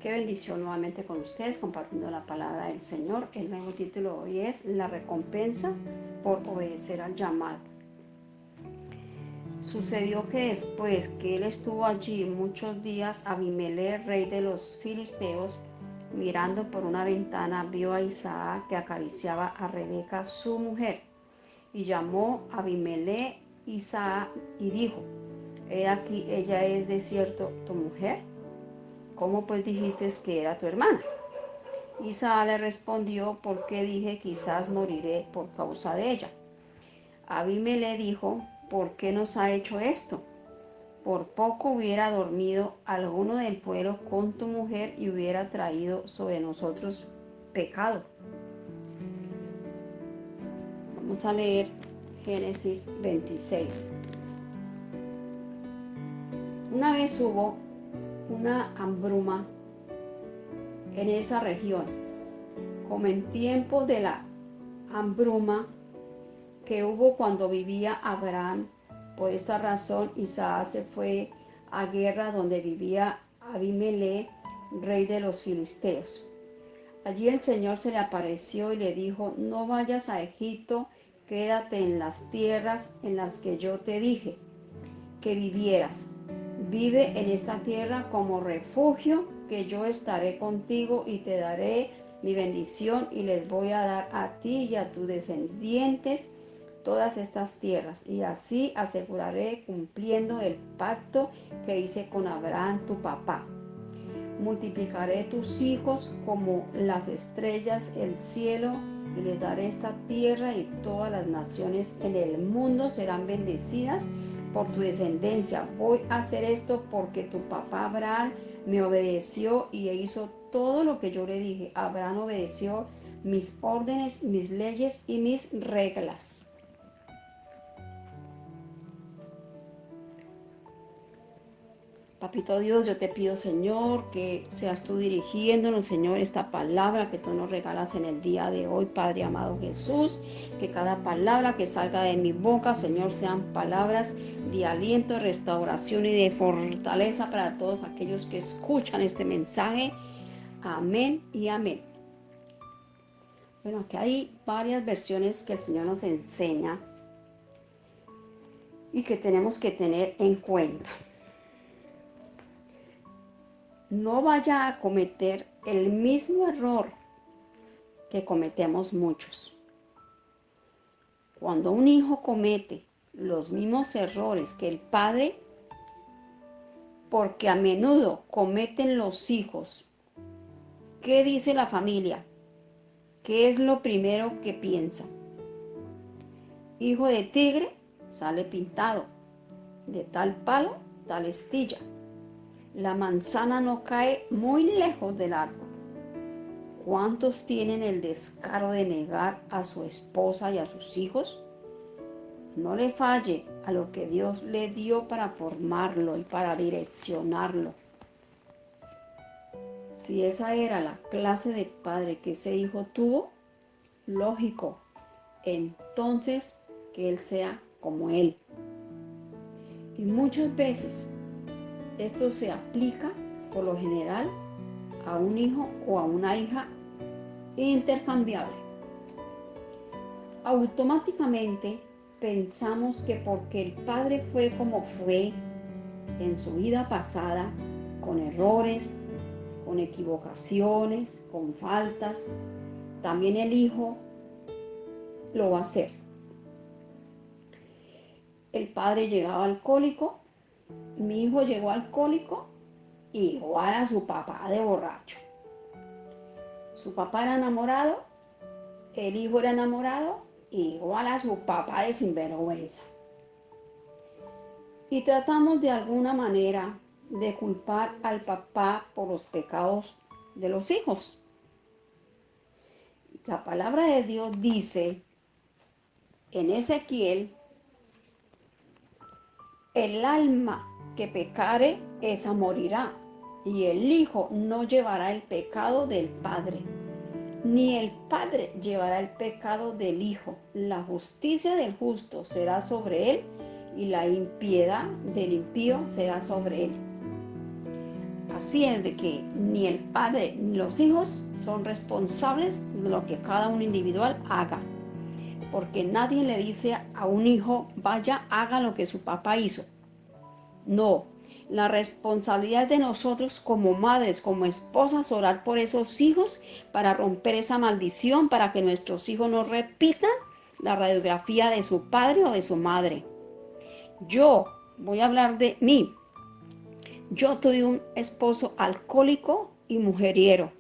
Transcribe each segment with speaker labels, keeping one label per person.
Speaker 1: Qué bendición nuevamente con ustedes compartiendo la palabra del Señor. El nuevo título hoy es La recompensa por obedecer al llamado. Sucedió que después que él estuvo allí muchos días, Abimelech, rey de los filisteos, mirando por una ventana, vio a Isaac que acariciaba a Rebeca, su mujer, y llamó a Abimelech Isaac y dijo: He aquí, ella es de cierto tu mujer. ¿Cómo pues dijiste que era tu hermana? Isaac le respondió: porque dije, quizás moriré por causa de ella. Abimelech dijo: ¿por qué nos ha hecho esto? Por poco hubiera dormido alguno del pueblo con tu mujer y hubiera traído sobre nosotros pecado. Vamos a leer Génesis 26. Una vez hubo una hambruna en esa región, como en tiempo de la hambruna que hubo cuando vivía Abraham. Por esta razón Isaac se fue a guerra donde vivía Abimelech, rey de los filisteos. Allí el Señor se le apareció y le dijo: no vayas a Egipto, quédate en las tierras en las que yo te dije que vivieras. Vive en esta tierra como refugio, que yo estaré contigo y te daré mi bendición, y les voy a dar a ti y a tus descendientes todas estas tierras, y así aseguraré cumpliendo el pacto que hice con Abraham tu papá. Multiplicaré tus hijos como las estrellas del cielo, y les daré esta tierra, y todas las naciones en el mundo serán bendecidas por tu descendencia. Voy a hacer esto porque tu papá Abraham me obedeció y hizo todo lo que yo le dije. Abraham obedeció mis órdenes, mis leyes y mis reglas. Papito Dios, yo te pido, Señor, que seas tú dirigiéndonos, Señor, esta palabra que tú nos regalas en el día de hoy, Padre amado Jesús, que cada palabra que salga de mi boca, Señor, sean palabras de aliento, restauración y de fortaleza para todos aquellos que escuchan este mensaje. Amén y amén. Bueno, aquí hay varias versiones que el Señor nos enseña y que tenemos que tener en cuenta. No vaya a cometer el mismo error que cometemos muchos. Cuando un hijo comete los mismos errores que el padre, porque a menudo cometen los hijos, ¿qué dice la familia? ¿Qué es lo primero que piensa? Hijo de tigre sale pintado, de tal palo, tal astilla. La manzana no cae muy lejos del árbol. ¿Cuántos tienen el descaro de negar a su esposa y a sus hijos? No le falle a lo que Dios le dio para formarlo y para direccionarlo. Si esa era la clase de padre que ese hijo tuvo, lógico, entonces que él sea como él. Y muchas veces esto se aplica, por lo general, a un hijo o a una hija intercambiable. Automáticamente pensamos que porque el padre fue como fue en su vida pasada, con errores, con equivocaciones, con faltas, también el hijo lo va a hacer. El padre llegaba alcohólico, mi hijo llegó alcohólico, igual a su papá de borracho. Su papá era enamorado, el hijo era enamorado, igual a su papá de sinvergüenza. Y tratamos de alguna manera de culpar al papá por los pecados de los hijos. La palabra de Dios dice en Ezequiel: el alma que pecare, esa morirá, y el hijo no llevará el pecado del padre, ni el padre llevará el pecado del hijo. La justicia del justo será sobre él, y la impiedad del impío será sobre él. Así es de que ni el padre ni los hijos son responsables de lo que cada uno individual haga. Porque nadie le dice a un hijo, vaya, haga lo que su papá hizo. No, la responsabilidad de nosotros como madres, como esposas, orar por esos hijos para romper esa maldición, para que nuestros hijos no repitan la radiografía de su padre o de su madre. Yo voy a hablar de mí. Yo tuve un esposo alcohólico y mujeriero,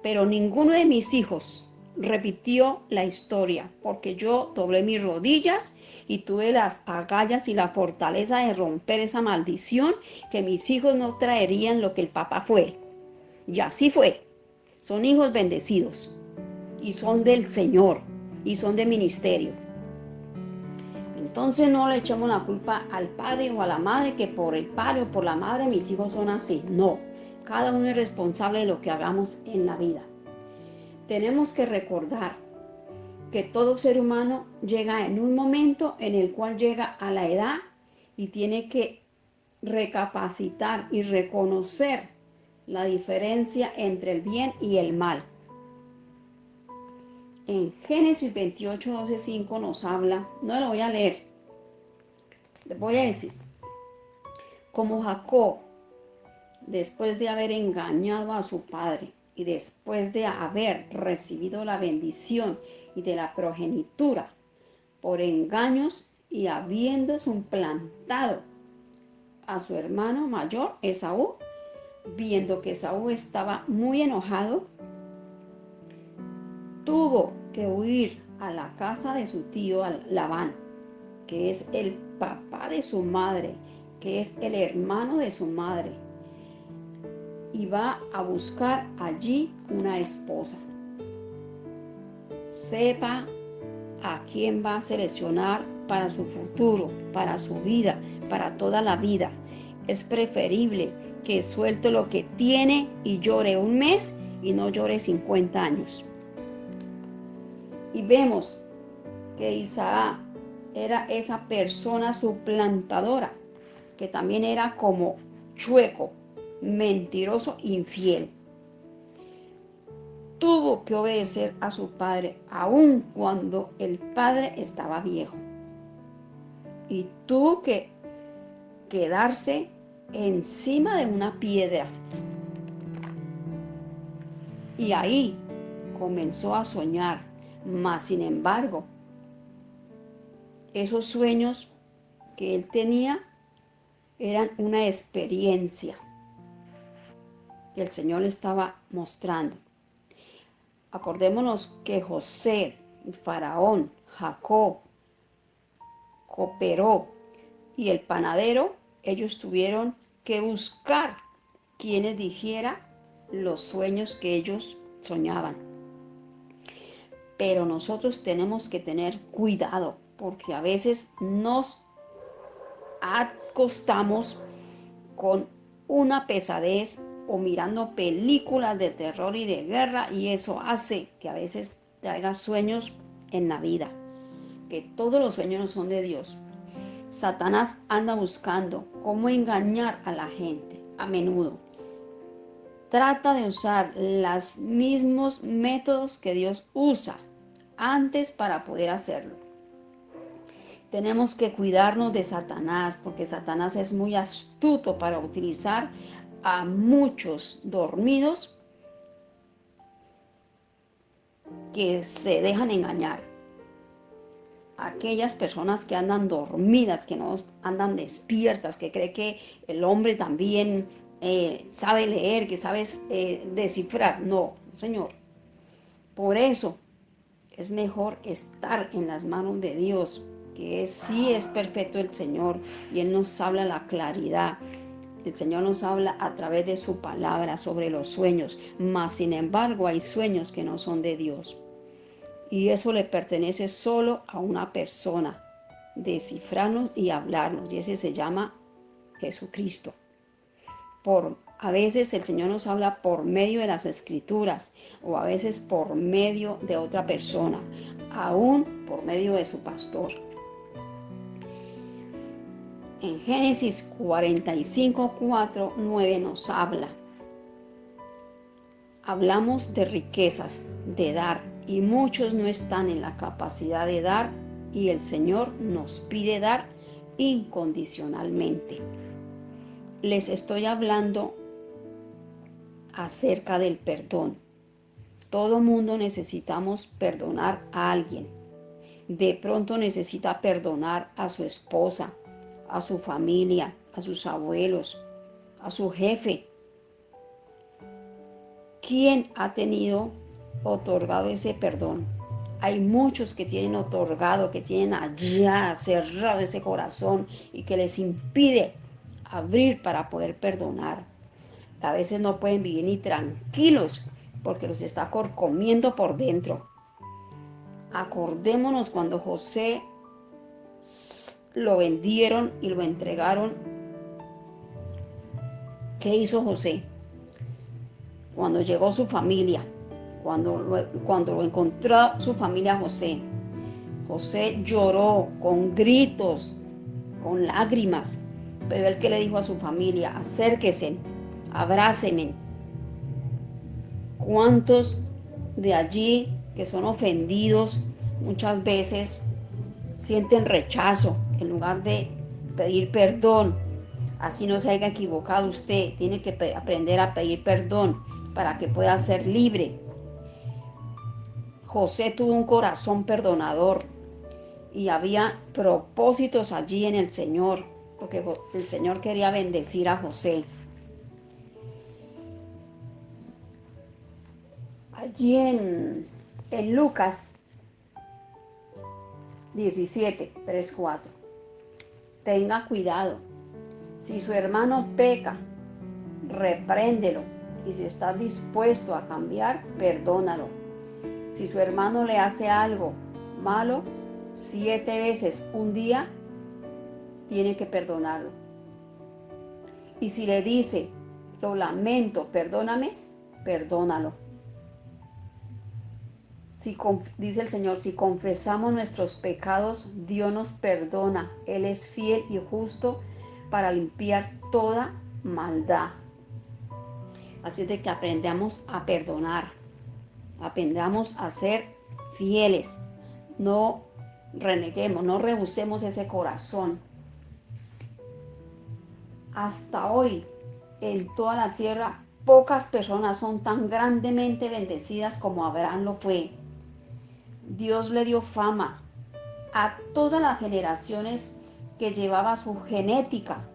Speaker 1: pero ninguno de mis hijos repitió la historia, porque yo doblé mis rodillas y tuve las agallas y la fortaleza de romper esa maldición, que mis hijos no traerían lo que el papá fue. Y así fue. Son hijos bendecidos y son del Señor y son de ministerio. Entonces no le echemos la culpa al padre o a la madre, que por el padre o por la madre mis hijos son así. No, cada uno es responsable de lo que hagamos en la vida. Tenemos que recordar que todo ser humano llega en un momento en el cual llega a la edad y tiene que recapacitar y reconocer la diferencia entre el bien y el mal. En Génesis 28, 12, 5 nos habla, no lo voy a leer, les voy a decir, como Jacob, después de haber engañado a su padre y después de haber recibido la bendición y de la progenitura por engaños y habiendo suplantado a su hermano mayor, Esaú, viendo que Esaú estaba muy enojado, tuvo que huir a la casa de su tío Labán, que es el papá de su madre, que es el hermano de su madre, y va a buscar allí una esposa. Sepa a quién va a seleccionar para su futuro, para su vida, para toda la vida. Es preferible que suelte lo que tiene y llore un mes y no llore 50 años. Y vemos que Isaac era esa persona suplantadora, que también era como chueco, mentiroso, infiel. Tuvo que obedecer a su padre, aun cuando el padre estaba viejo. Y tuvo que quedarse encima de una piedra. Y ahí comenzó a soñar, mas sin embargo, esos sueños que él tenía eran una experiencia que el Señor le estaba mostrando. Acordémonos que José, Faraón, Jacob, Cooperó y el panadero, ellos tuvieron que buscar quienes dijera los sueños que ellos soñaban. Pero nosotros tenemos que tener cuidado, porque a veces nos acostamos con una pesadez o mirando películas de terror y de guerra, y eso hace que a veces traiga sueños en la vida, que todos los sueños no son de Dios. Satanás anda buscando cómo engañar a la gente a menudo. Trata de usar los mismos métodos que Dios usa antes para poder hacerlo. Tenemos que cuidarnos de Satanás, porque Satanás es muy astuto para utilizar a muchos dormidos que se dejan engañar. Aquellas personas que andan dormidas, que no andan despiertas, que cree que el hombre también sabe leer, que sabe descifrar. No, Señor. Por eso es mejor estar en las manos de Dios, que sí es perfecto el Señor, y Él nos habla la claridad. El Señor nos habla a través de su palabra sobre los sueños, mas sin embargo hay sueños que no son de Dios. Y eso le pertenece solo a una persona, descifrarnos y hablarnos, y ese se llama Jesucristo. A veces el Señor nos habla por medio de las Escrituras, o a veces por medio de otra persona, aún por medio de su pastor. En Génesis 45, 4, 9 nos habla Hablamos de riquezas, de dar, y muchos no están en la capacidad de dar, y el Señor nos pide dar incondicionalmente. Les estoy hablando acerca del perdón. Todo mundo necesitamos perdonar a alguien. De pronto necesita perdonar a su esposa, a su familia, a sus abuelos, a su jefe. ¿Quién ha tenido otorgado ese perdón? Hay muchos que tienen otorgado, que tienen allá cerrado ese corazón y que les impide abrir para poder perdonar. A veces no pueden vivir ni tranquilos porque los está corcomiendo por dentro. Acordémonos cuando José lo vendieron y lo entregaron. ¿Qué hizo José? Cuando llegó su familia, cuando lo encontró su familia José lloró con gritos, con lágrimas, pero él que le dijo a su familia: acérquense, abrácenme. ¿Cuántos de allí que son ofendidos muchas veces sienten rechazo en lugar de pedir perdón? Así no se haya equivocado usted, tiene que aprender a pedir perdón para que pueda ser libre. José tuvo un corazón perdonador y había propósitos allí en el Señor, porque el Señor quería bendecir a José. Allí en Lucas 17, 3, 4. Tenga cuidado. Si su hermano peca, repréndelo. Y si está dispuesto a cambiar, perdónalo. Si su hermano le hace algo malo, 7 veces un día, tiene que perdonarlo. Y si le dice: lo lamento, perdóname, perdónalo. Dice el Señor: si confesamos nuestros pecados, Dios nos perdona. Él es fiel y justo para limpiar toda maldad. Así es de que aprendamos a perdonar, aprendamos a ser fieles, no reneguemos, no rehusemos ese corazón. Hasta hoy, en toda la tierra, pocas personas son tan grandemente bendecidas como Abraham lo fue. Dios le dio fama a todas las generaciones que llevaba su genética,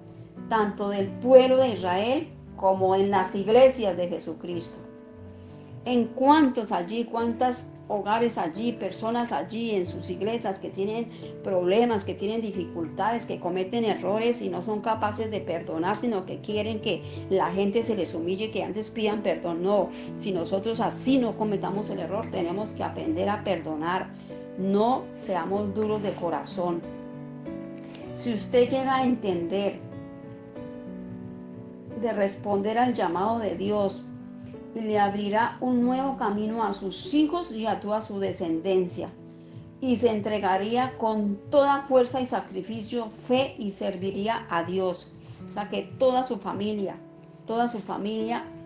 Speaker 1: tanto del pueblo de Israel como en las iglesias de Jesucristo. En cuántos allí, cuántos hogares allí, personas allí en sus iglesias que tienen problemas, que tienen dificultades, que cometen errores y no son capaces de perdonar, sino que quieren que la gente se les humille, que antes pidan perdón. No, si nosotros así no cometamos el error, tenemos que aprender a perdonar. No seamos duros de corazón. Si usted llega a entender de responder al llamado de Dios, y le abrirá un nuevo camino a sus hijos y a toda su descendencia, y se entregaría con toda fuerza y sacrificio, fe, y serviría a Dios. O sea que toda su familia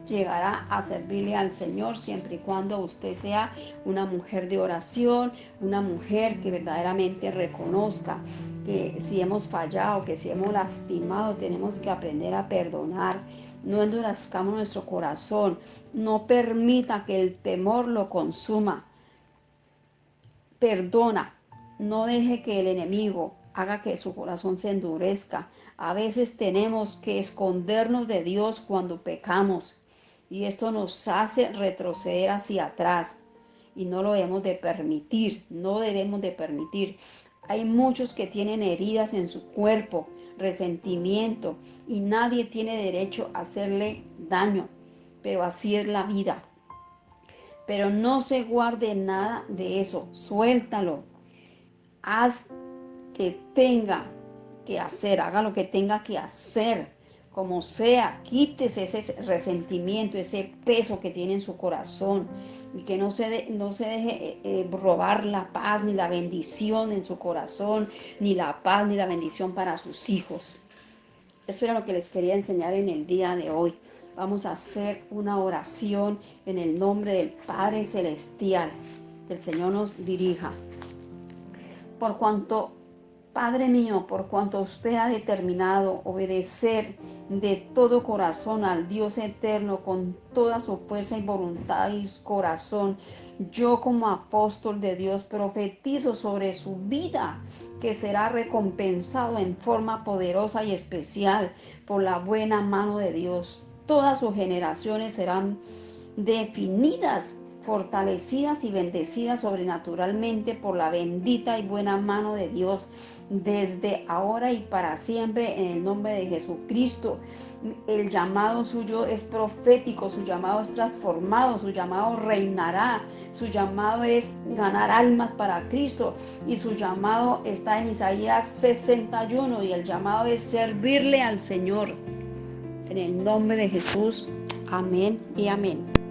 Speaker 1: llegará a servirle al Señor, siempre y cuando usted sea una mujer de oración, una mujer que verdaderamente reconozca que si hemos fallado, que si hemos lastimado, tenemos que aprender a perdonar. No endurezcamos nuestro corazón, no permita que el temor lo consuma. Perdona, no deje que el enemigo haga que su corazón se endurezca. A veces tenemos que escondernos de Dios cuando pecamos y esto nos hace retroceder hacia atrás y no lo debemos de permitir, no debemos de permitir. Hay muchos que tienen heridas en su cuerpo, resentimiento, y nadie tiene derecho a hacerle daño, pero así es la vida. Pero no se guarde nada de eso, suéltalo. Haz que tenga que hacer, haga lo que tenga que hacer, como sea, quítese ese resentimiento, ese peso que tiene en su corazón, y que no se deje robar la paz ni la bendición en su corazón, ni la paz ni la bendición para sus hijos. Eso era lo que les quería enseñar en el día de hoy. Vamos a hacer una oración en el nombre del Padre Celestial. Que el Señor nos dirija. Por cuanto, Padre mío, por cuanto usted ha determinado obedecer de todo corazón al Dios eterno con toda su fuerza y voluntad y corazón, yo como apóstol de Dios profetizo sobre su vida que será recompensado en forma poderosa y especial por la buena mano de Dios. Todas sus generaciones serán definidas, fortalecidas y bendecidas sobrenaturalmente por la bendita y buena mano de Dios, desde ahora y para siempre, en el nombre de Jesucristo. El llamado suyo es profético, su llamado es transformado, su llamado reinará, su llamado es ganar almas para Cristo, y su llamado está en Isaías 61, y el llamado es servirle al Señor. En el nombre de Jesús, amén y amén.